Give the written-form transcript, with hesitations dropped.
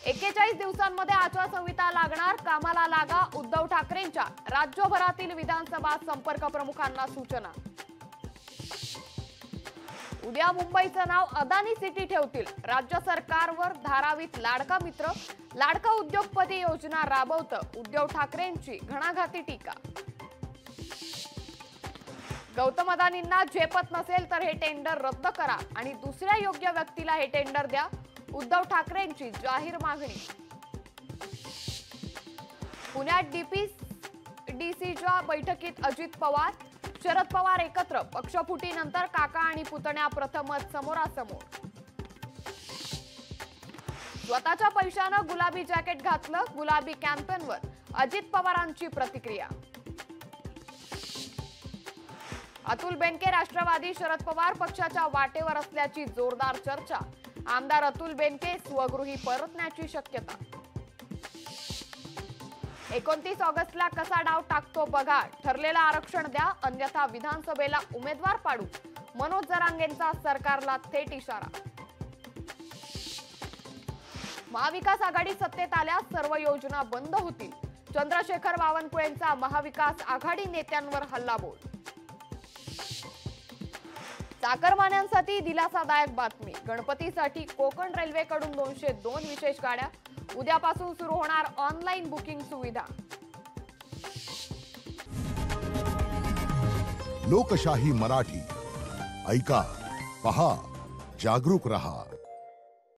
41 दिवसांमध्ये आचारसंहिता लागणार, कामाला लागा. उद्धव ठाकरेंच्या राज्यभरातील विधानसभा संपर्क प्रमुखांना सूचना. उद्या मुंबईचं नाव अदानी सिटी ठेवतील. राज्य सरकारवर धारावीत लाडका मित्र, लाडका उद्योगपती योजना राबवतं. उद्धव ठाकरेंची घणाघाती टीका. गौतम अदानींना झेपत नसेल तर हे टेंडर रद्द करा आणि दुसऱ्या योग्य व्यक्तीला हे टेंडर द्या. उद्धव ठाकरेंची जाहीर मागणी. पुण्यात डीसीच्या बैठकीत अजित पवार, शरद पवार एकत्र. पक्षफुटीनंतर काका आणि पुतण्या प्रथमच समोरासमोर. स्वतःच्या पैशानं गुलाबी जॅकेट घातलं. गुलाबी कॅम्पेनवर अजित पवारांची प्रतिक्रिया. अतुल बेनके राष्ट्रवादी, शरद पवार पक्षाच्या वाटेवर असल्याची जोरदार चर्चा. आमदार अतुल बेनके स्वगृही परतण्याची शक्यता. 29 ऑगस्टला कसा डाव टाकतो बघा. ठरलेलं आरक्षण द्या, अन्यथा विधानसभेला उमेदवार पाडू. मनोज जरांगेंचा सरकारला थेट इशारा. महाविकास आघाडी सत्तेत आल्यास सर्व योजना बंद होतील. चंद्रशेखर बावनकुळेंचा महाविकास आघाडी नेत्यांवर हल्लाबोल. चाकरमान्यांसाठी दिलासादायक बातमी. गणपतीसाठी कोकण रेल्वेकडून 202 विशेष गाड्या. उद्यापासून सुरू होणार ऑनलाईन बुकिंग सुविधा. लोकशाही मराठी ऐका, पहा, जागरूक रहा.